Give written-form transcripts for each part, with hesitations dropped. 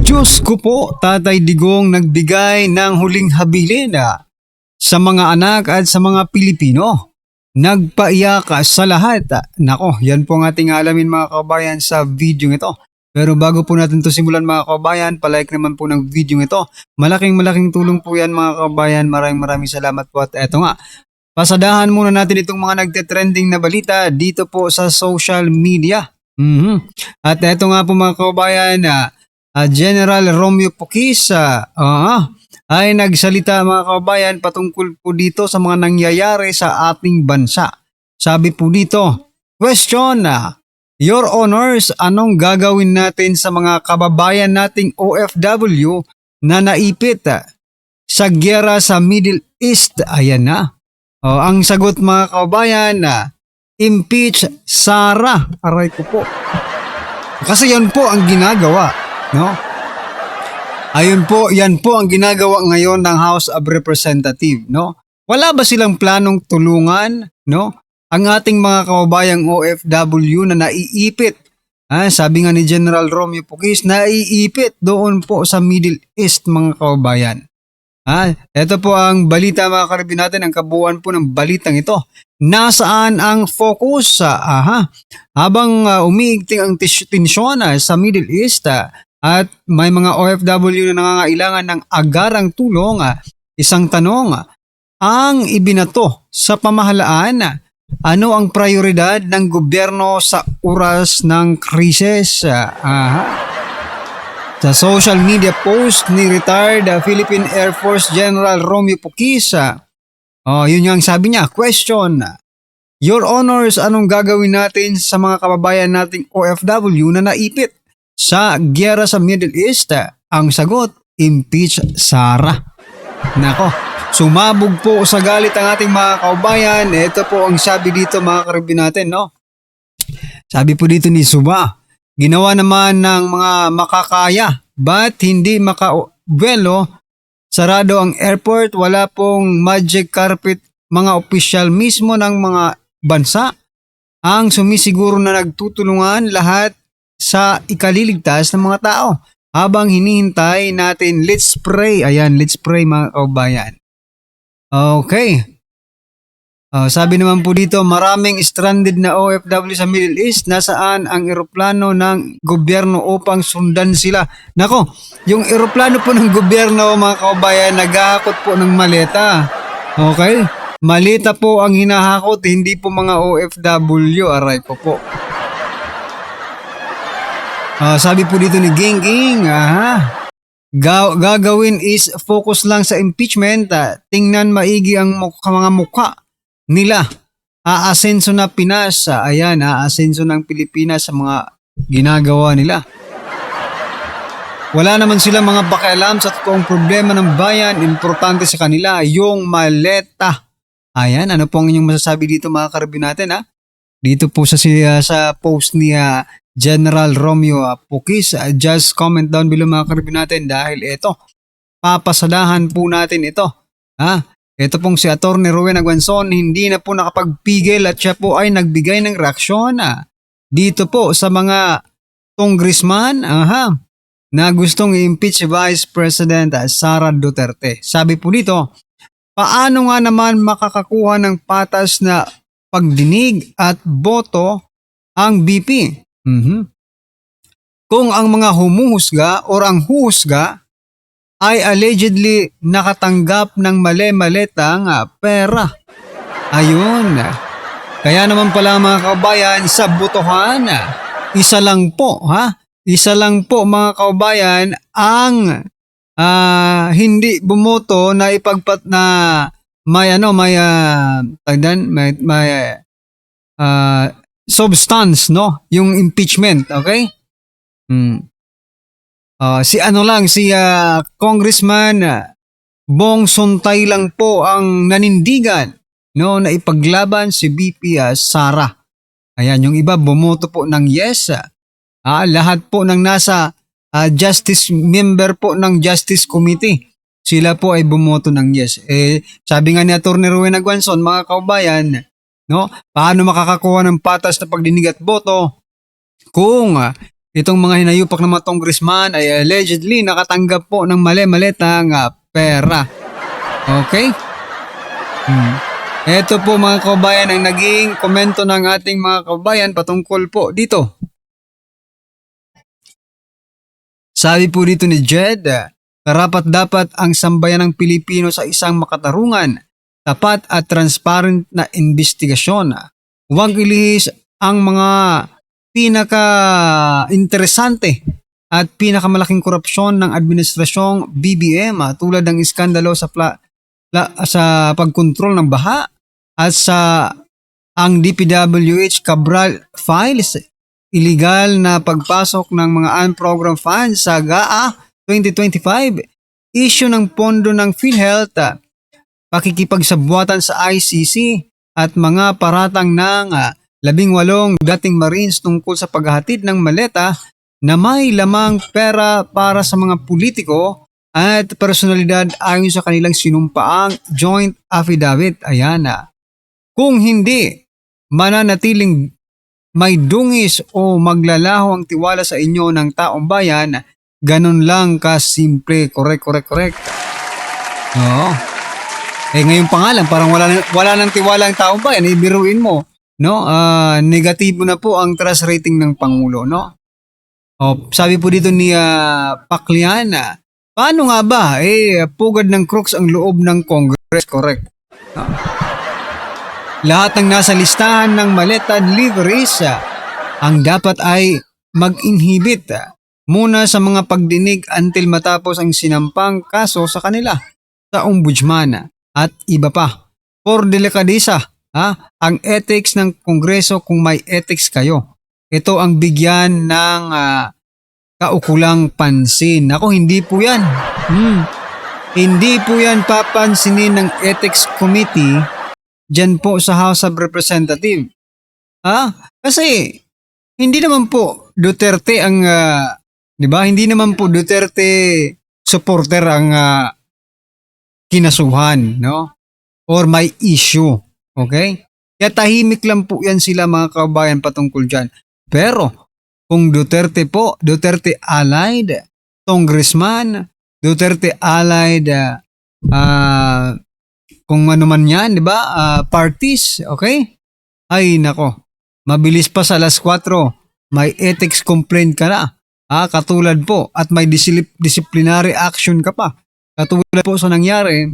Diyos ko po, Tatay Digong nagbigay ng huling habilin sa mga anak at sa mga Pilipino. Nagpaiyak sa lahat. Nako, yan po ang ating alamin mga kabayan sa video ito. Pero bago po natin to simulan mga kabayan, palike naman po ng video ito. Malaking tulong po yan mga kabayan. Maraming salamat po at eto nga. Pasadahan muna natin itong mga nagte-trending na balita dito po sa social media. At eto nga po mga kabayan, General Romeo Pukis ay nagsalita mga kabayan patungkol po dito sa mga nangyayari sa ating bansa. Sabi po dito, question, Your Honors, anong gagawin natin sa mga kababayan nating OFW na naipit sa gyera sa Middle East? Ayan na. Ang sagot mga kababayan, impeach Sara. Aray ko po. Kasi yan po ang ginagawa, no? Ayun po, yan po ang ginagawa ngayon ng House of Representatives, no? Wala ba silang planong tulungan, no? Ang ating mga kababayang OFW na naiipit. Sabi nga ni General Romeo Pukis, naiipit doon po sa Middle East mga kababayan. Ito po ang balita mga karibin natin, ang kabuuan po ng balitang ito. Nasaan ang focus? Habang umiigting ang tensyon sa Middle East at may mga OFW na nangangailangan ng agarang tulong, isang tanong ang ibinato sa pamahalaan. Ano ang prioridad ng gobyerno sa oras ng krisis? Sa social media post ni retired Philippine Air Force General Romeo Pukis, yun yung sabi niya, question, Your Honors, anong gagawin natin sa mga kababayan nating OFW na naipit sa gyera sa Middle East? Ang sagot, impeach Sara. Nako, sumabog po sa galit ang ating mga kababayan. Ito po ang sabi dito mga karibin natin, no? Sabi po dito ni Suba, ginawa naman ng mga makakaya, but hindi makabuelo. Sarado ang airport, wala pong magic carpet. Mga opisyal mismo ng mga bansa ang sumisiguro na nagtutulungan lahat sa ikaliligtas ng mga tao. Habang hinihintay natin, let's pray. Ayan, let's pray mga kabayan. Okay. Sabi naman po dito, maraming stranded na OFW sa Middle East. Nasaan ang eroplano ng gobyerno upang sundan sila? Nako, yung eroplano po ng gobyerno mga kabayan, naghahakot po ng maleta. Okay? Maleta po ang hinahakot, hindi po mga OFW. Aray ko po. Sabi po dito ni Ging, gagawin is focus lang sa impeachment. Tingnan maigi ang mga mukha nila. Aasenso na Pinas. Ayan, aasenso ng Pilipinas sa mga ginagawa nila. Wala naman silang mga pakialam sa totoong problema ng bayan. Importante sa kanila yung maleta. Ayan, ano po ang inyong masasabi dito mga karabin natin? Dito po sa post ni General Romeo Pukis. Just comment down below mga karabin natin dahil ito, papasadahan po natin ito. Ito pong si Atty. Rowena Guanzon hindi na po nakapagpigil at siya po ay nagbigay ng reaksyon dito po sa mga congressman na gustong i-impeach si Vice President Sara Duterte. Sabi po dito, paano nga naman makakakuha ng patas na pagdinig at boto ang BP? Kung ang mga humuhusga o ang huhusga ay allegedly nakatanggap ng mali-malitang pera. Ayun. Kaya naman pala mga kababayan, sa botohan, isa lang po mga kababayan ang hindi bumoto na ipagpat na may substance, no? Yung impeachment, okay? Si Congressman Bong Suntay lang po ang nanindigan, no, na ipaglaban si BP Sara. Ayan, yung iba bumoto po ng yes. Lahat po ng nasa justice member po ng Justice Committee, sila po ay bumoto ng yes. Sabi nga ni Atty. Rowena Guanzon, mga kaubayan, no, paano makakakuha ng patas na pagdinig at boto kung itong mga hinayupak ng mga congressman ay allegedly nakatanggap po ng mali-malitang pera. Okay? Ito po mga kababayan ang naging komento ng ating mga kababayan patungkol po dito. Sabi po dito ni Jed, karapat-dapat ang sambayanang Pilipino sa isang makatarungan, tapat at transparent na investigasyon. Huwag ilihis ang mga pinaka-interesante at pinakamalaking korupsyon ng administrasyong BBM tulad ng iskandalo sa pagkontrol ng baha at sa ang DPWH Cabral Files, illegal na pagpasok ng mga unprogrammed funds sa GAA 2025, issue ng pondo ng PhilHealth, pakikipagsabwatan sa ICC at mga paratang ng 18 dating Marines tungkol sa paghahatid ng maleta na may lamang pera para sa mga politiko at personalidad ayon sa kanilang sinumpaang joint affidavit. Ayan na. Kung hindi mananatiling may dungis o maglalaho ang tiwala sa inyo ng taong bayan, ganun lang kasimple. Correct. Oo. Ngayon pa nga lang, parang wala nang tiwala ang taong bayan. Ibiruin mo, no? Negatibo na po ang trust rating ng Pangulo, no? Sabi po dito ni Paclian, paano nga ba? Pugad ng crooks ang loob ng Congress. Correct. Lahat ng nasa listahan ng maleta deliveries ang dapat ay mag-inhibit muna sa mga pagdinig until matapos ang sinampang kaso sa kanila sa ombudsman at iba pa. For delikadisa, ang ethics ng Kongreso kung may ethics kayo. Ito ang bigyan ng kaukulang pansin. Ako, hindi po yan. Hindi po yan papansinin ng Ethics Committee dyan po sa House of Representatives. Kasi hindi naman po Duterte ang, di ba? Hindi naman po Duterte supporter ang kinasuhan, no? Or may issue. Okay? Kaya tahimik lang po yan sila mga kabayan patungkol dyan. Pero kung Duterte po, Duterte allied, congressman, Duterte allied, kung ano man yan, di ba? Parties, okay? Ay, nako. Mabilis pa sa alas 4, may ethics complaint ka na. Katulad po, at may disciplinary action ka pa. Katulad po sa nangyari,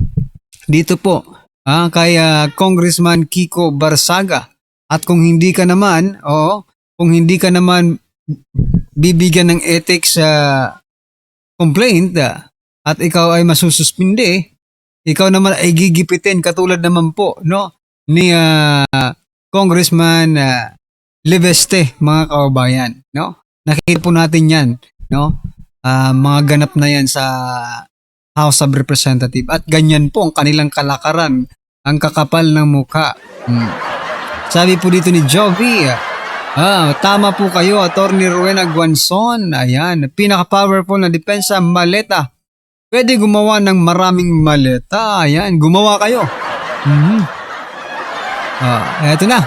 dito po, kay Congressman Kiko Barsaga. At kung hindi ka naman, bibigyan ng ethics complaint, at ikaw ay masususpinde, ikaw naman ay gigipitin katulad naman po, no, ni Congressman Leveste, mga kababayan, no? Nakita po natin 'yan, no? Mga ganap na 'yan sa House of Representatives at ganyan po ang kanilang kalakaran, ang kakapal ng mukha. Sabi po dito ni Jovi, tama po kayo, Attorney Rowena Guanzon. Ayan, pinaka-powerful na depensa, maleta. Pwede gumawa ng maraming maleta. Ayan, gumawa kayo. Eto na.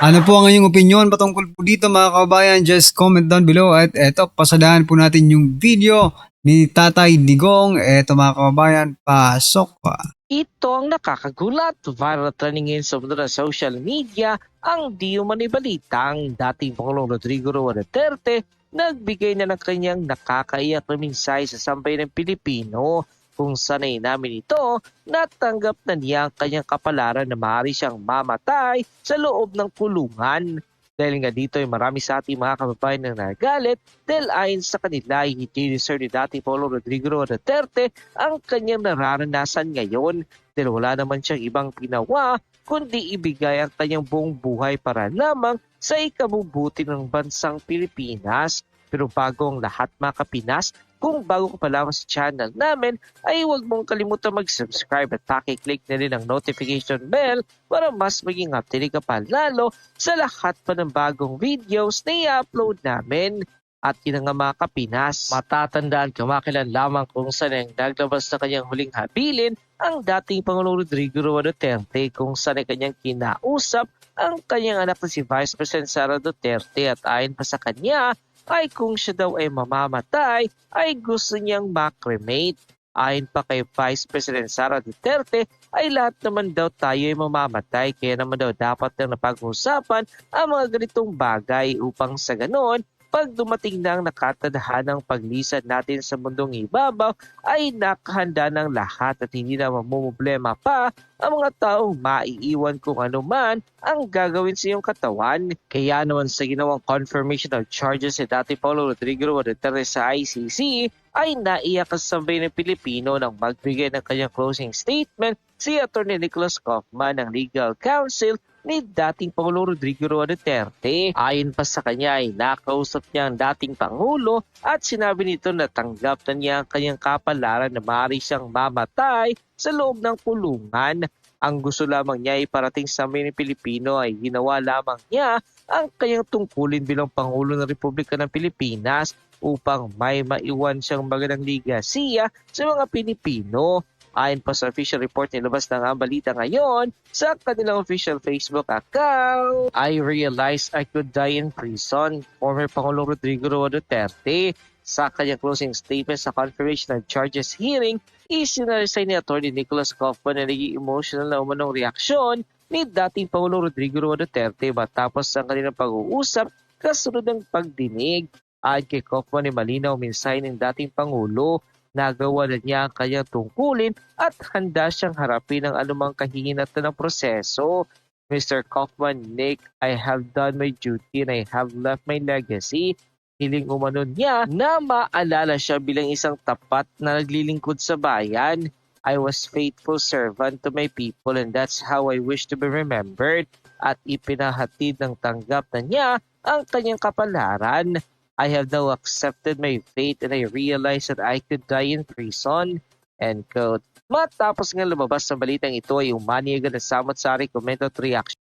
Ano po ang inyong opinion patungkol po dito mga kababayan? Just comment down below. At eto, pasadahan po natin yung video ni Tatay Digong. Eto mga kababayan, pasok. Ito ang nakakagulat. Viral trending ngayon sa mundo ng social media ang di umano'y balitang dating Pangulong Rodrigo Roa Duterte nagbigay na ng kanyang nakakaiyak na mensahe sa sambayan ng Pilipino kung sanay namin ito natanggap na niya ang kanyang kapalaran na maaari siyang mamatay sa loob ng kulungan. Dahil nga dito ay marami sa ating mga kababayan na nagalit dahil ayon sa kanila ay hindi deserve ni dating Pangulong Rodrigo Roa Duterte ang kanyang nararanasan ngayon dahil wala naman siyang ibang ginawa kundi ibigay ang kanyang buong buhay para lamang sa ikabubuti ng bansang Pilipinas. Pero bago ang lahat mga kapinas, kung bago ka pa lamang sa channel namin, ay huwag mong kalimutan mag-subscribe at pakiclick na rin ang notification bell para mas maging updated ka pa lalo sa lahat pa ng bagong videos na i-upload namin. At yun nga mga kapinas, matatandaan kamakailan lamang kung saan ang naglabas na kanyang huling habilin ang dating Pangulong Rodrigo Roa Duterte kung saan ay kanyang kinausap ang kanyang anak na si Vice President Sara Duterte at ayon pa sa kanya ay kung siya daw ay mamamatay ay gusto niyang makremate. Ayon pa kay Vice President Sara Duterte ay lahat naman daw tayo ay mamamatay kaya naman daw dapat lang napag-usapan ang mga ganitong bagay upang sa ganon pag dumating na ang nakatadhanang paglisan natin sa mundong ibabaw ay nakahanda ng lahat at hindi na mamumblema pa ang mga taong maiiwan kung ano man ang gagawin sa iyong katawan. Kaya naman sa ginawang confirmation of charges si dati Paulo Rodrigo Duterte sa ICC ay naiyak ang sabay ng Pilipino nang magbigay ng kanyang closing statement si Atty. Nicholas Kaufman ng Legal Counsel ni dating Pangulo Rodrigo Duterte. Ayon pa sa kanya ay nakausap niya ang dating Pangulo at sinabi nito na tanggap na niya ang kanyang kapalaran na maaari siyang mamatay sa loob ng kulungan. Ang gusto lamang niya ay parating sa amin ng Pilipino ay ginawa lamang niya ang kanyang tungkulin bilang Pangulo ng Republika ng Pilipinas upang may maiwan siyang magandang ligasiya sa mga Pilipino. Ayon pa sa official report nilabas ng ang balita ngayon sa kanilang official Facebook account, I realized I could die in prison. Former Pangulong Rodrigo Duterte sa kanyang closing statement sa confirmation of charges hearing, isinalisay ni Atty. Nicholas Kaufman na naging emotional na umanong reaksyon ni dating Pangulong Rodrigo Duterte matapos ang kanilang pag-uusap kasunod ng pagdinig. Ayon kay Kaufman ni malinaw mensahe ng dating Pangulo, nagawa na niya ang kanyang tungkulin at handa siyang harapin ang anumang kahihinatnan ng proseso. Mr. Kaufman, Nick, I have done my duty and I have left my legacy. Hiling umano niya na maalala siya bilang isang tapat na naglilingkod sa bayan. I was faithful servant to my people and that's how I wish to be remembered. At ipinahatid ng tanggap na niya ang kanyang kapalaran. I have now accepted my fate and I realize that I could die in prison. End quote. Matapos nga lumabas sa balitang ito ay umaniyagan na samot-sari comment at reaction.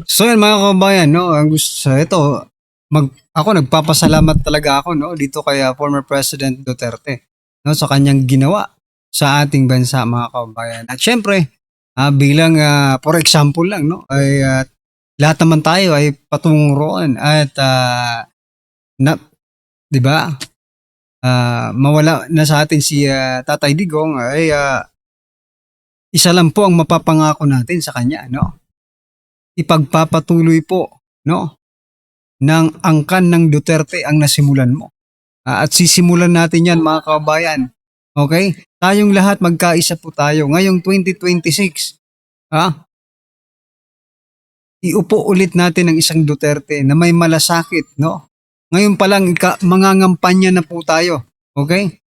So yan mga kabayan, no, ang gusto ito, ako nagpapasalamat talaga ako, no, dito kay former President Duterte, no, sa kanyang ginawa sa ating bansa mga kabayan. At syempre, bilang for example lang, no, ay lahat naman tayo ay patungong roon at na, 'di ba? Mawala na sa atin si Tatay Digong ay isa lang po ang mapapangako natin sa kanya, no? Ipagpapatuloy po, no, ng angkan ng Duterte ang nasimulan mo. At sisimulan natin 'yan mga kababayan. Okay? Tayong lahat magkaisa po tayo ngayong 2026. Iupo ulit natin ang isang Duterte na may malasakit, no? Ngayon pa lang mangangampanya na po tayo. Okay?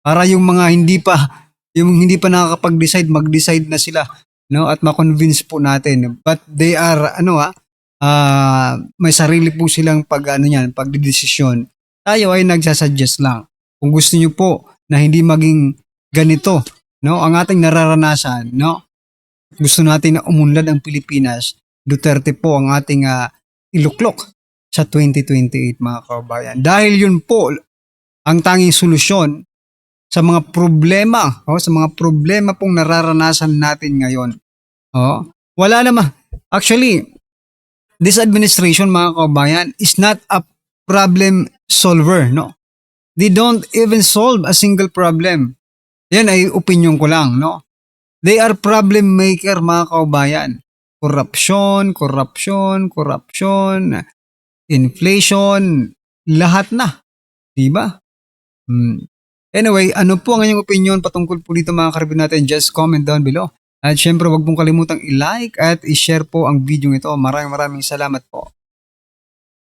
Para yung mga hindi pa nakakapag-decide, mag-decide na sila, no? At ma-convince po natin. But they are may sarili po silang pagdedesisyon. Tayo ay nagsasuggest lang. Kung gusto niyo po na hindi maging ganito, no? Ang ating nararanasan, no? Gusto natin na umunlad ang Pilipinas. Duterte po ang ating iluklok sa 2028 mga kababayan. Dahil yun po ang tanging solusyon sa mga problema, sa mga problema pong nararanasan natin ngayon. Wala naman. Actually, this administration mga kababayan is not a problem solver, no? They don't even solve a single problem. Yan ay opinion ko lang, no? They are problem maker mga kababayan. Corruption, inflation, lahat na. Diba? Anyway, ano po ang inyong opinion patungkol po dito mga karibin natin? Just comment down below. At syempre, wag pong kalimutang i-like at i-share po ang video ito. Maraming salamat po.